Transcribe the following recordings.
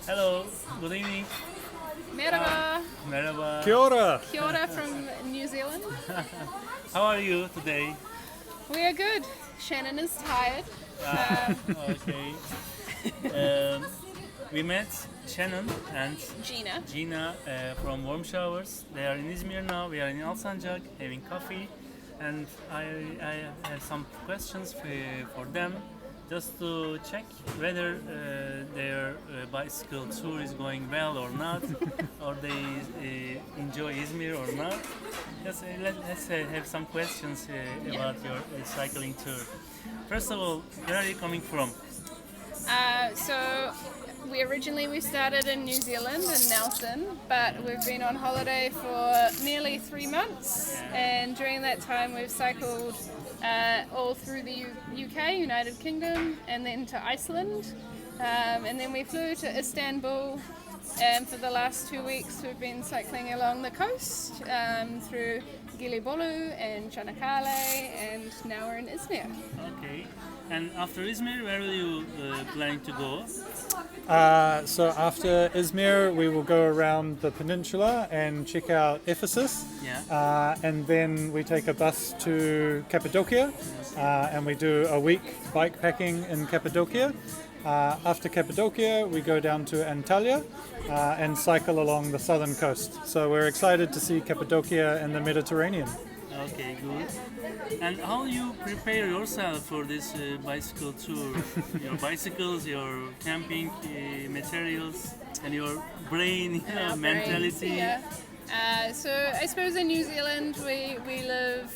Hello, good evening. Merhaba. Merhaba. Kia ora. Kia ora from New Zealand. How are you today? We are good. Shannon is tired. Okay. Um, we met Shannon and Gina. Gina from Warmshowers. They are in Izmir now. We are in Alsancak having coffee, and I have some questions for them, just to check whether their bicycle tour is going well or not, or they enjoy Izmir or not. Let's have some questions about your cycling tour. First of all, where are you coming from? So we started in New Zealand in Nelson, but we've been on holiday for nearly 3 months, and during that time we've cycled all through the UK, United Kingdom, and then to Iceland, and then we flew to Istanbul. And for the last 2 weeks, we've been cycling along the coast through Gelibolu and Çanakkale, and now we're in Izmir. Okay. And after Izmir, where will you planning to go? So after Izmir, we will go around the peninsula and check out Ephesus. Yeah. And then we take a bus to Cappadocia, and we do a week bikepacking in Cappadocia. After Cappadocia, we go down to Antalya and cycle along the southern coast. So we're excited to see Cappadocia and the Mediterranean. Okay, good. And how you prepare yourself for this bicycle tour? Your bicycles, your camping materials, and your brain, mentality. Yeah. So I suppose in New Zealand we live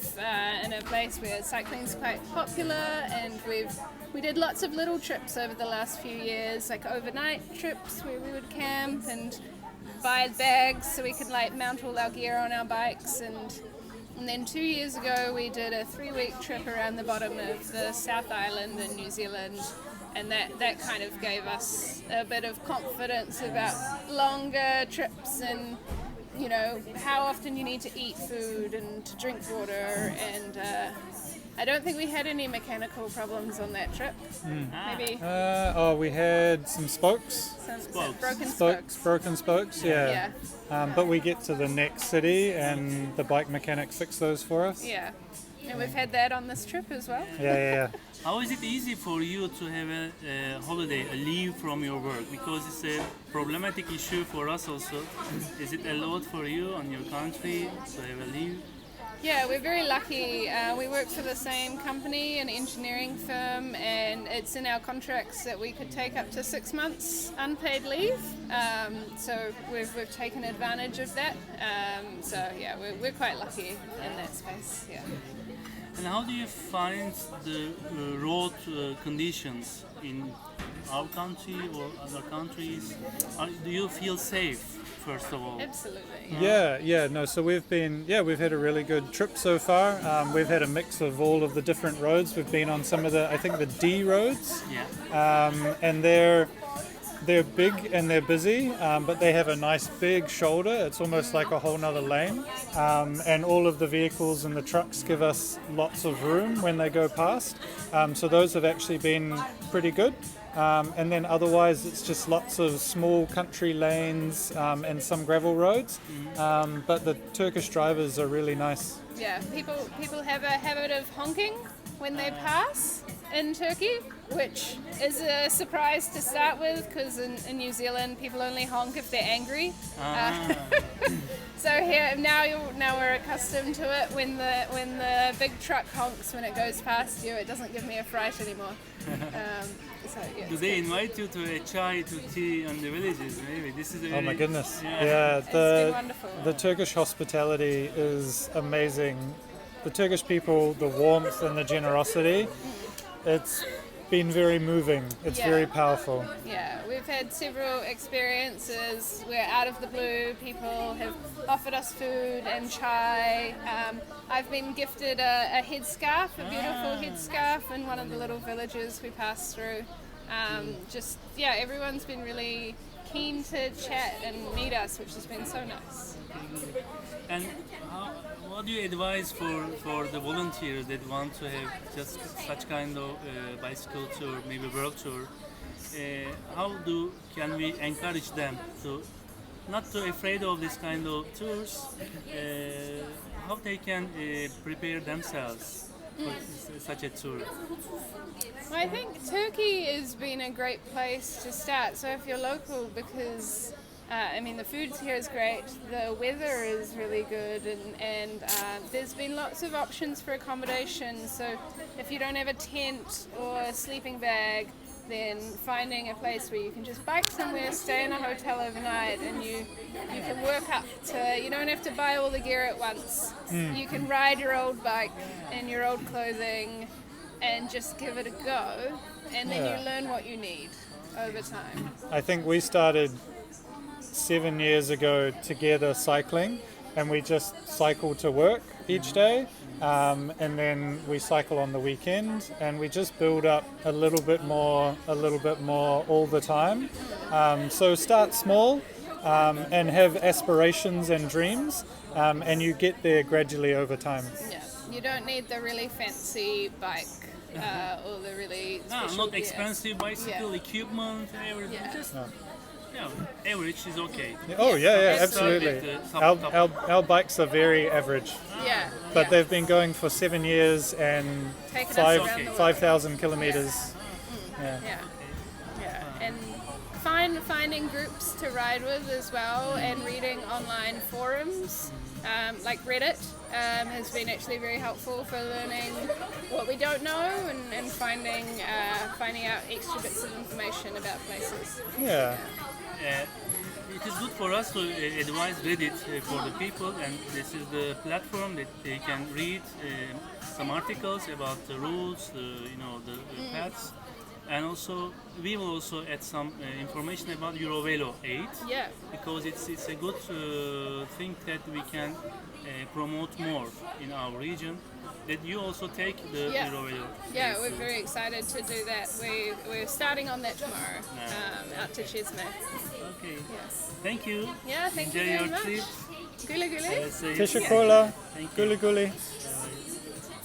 in a place where cycling is quite popular, and we did lots of little trips over the last few years, like overnight trips where we would camp and buy bags so we could like mount all our gear on our bikes, and then 2 years ago we did a 3-week trip around the bottom of the South Island in New Zealand, and that kind of gave us a bit of confidence about longer trips and how often you need to eat food and to drink water, and I don't think we had any mechanical problems on that trip. Maybe We had some spokes. some broken spokes. Broken spokes, yeah. But we get to the next city and the bike mechanic fixed those for us. Yeah, and we've had that on this trip as well. Yeah. How is it easy for you to have a holiday, a leave from your work? Because it's a problematic issue for us also. Is it a lot for you on your country to have a leave? Yeah, we're very lucky. We work for the same company, an engineering firm, and it's in our contracts that we could take up to 6 months unpaid leave. So we've taken advantage of that. So yeah, we're quite lucky in that space. Yeah. And how do you find the road conditions in our country or other countries? Do you feel safe, first of all? Absolutely. No. So we've had a really good trip so far. We've had a mix of all of the different roads. We've been on some of I think the D roads. Yeah. And they're big and they're busy, but they have a nice big shoulder. It's almost like a whole nother lane. And all of the vehicles and the trucks give us lots of room when they go past. So those have actually been pretty good. And then otherwise it's just lots of small country lanes and some gravel roads. But the Turkish drivers are really nice. Yeah, people have a habit of honking when they pass in Turkey, which is a surprise to start with, because in New Zealand people only honk if they're angry. So here now we're accustomed to it. When the big truck honks when it goes past you, it doesn't give me a fright anymore. Do they invite you to a chai, to tea on the villages? Maybe this is. Oh my goodness! Yeah. It's been wonderful. The Turkish hospitality is amazing. The Turkish people, the warmth and the generosity. It's been very moving. It's very powerful. Yeah, we've had several experiences where out of the blue people have offered us food and chai. I've been gifted a headscarf, a beautiful headscarf in one of the little villages we passed through. Everyone's been really keen to chat and meet us, which has been so nice. And what do you advise for the volunteers that want to have just such kind of bicycle tour, maybe world tour? how can we encourage them to not too afraid of this kind of tours? How they can prepare themselves for such a tour? Well, I think Turkey has been a great place to start. So if you're local, because I mean the food here is great, the weather is really good, and there's been lots of options for accommodation. So if you don't have a tent or a sleeping bag, then finding a place where you can just bike somewhere, stay in a hotel overnight, and you can work up to, you don't have to buy all the gear at once. You can ride your old bike in your old clothing and just give it a go, and then you learn what you need over time. I think we started 7 years ago together cycling, and we just cycle to work each day, and then we cycle on the weekend, and we just build up a little bit more all the time. So start small and have aspirations and dreams, and you get there gradually over time. Yeah, you don't need the really fancy bike or the really special Not gear. expensive bicycle equipment, everything. Yeah. Just average is okay. Oh yeah, Let's start absolutely. with the top. Our bikes are very average, Yeah, but yeah. they've been going for 7 years and Taking us around the world. 5,000 kilometers. Yeah. And finding groups to ride with as well, and reading online forums like Reddit has been actually very helpful for learning what we don't know, and finding out extra bits of information about places. Yeah. It is good for us to advise Reddit for the people, and this is the platform that they can read some articles about the routes, the paths, and also we will also add some information about Eurovelo 8. Yeah. Because it's a good thing that we can promote more in our region. That you also take the Eurovelo. Yeah, we're very excited to do that. We're starting on that tomorrow, out to Izmir. Okay. Yes. Thank you. Yeah, thank Enjoy you very your much. trip. Guli guli. Say- Teşekkürler. Thank you. Guli guli.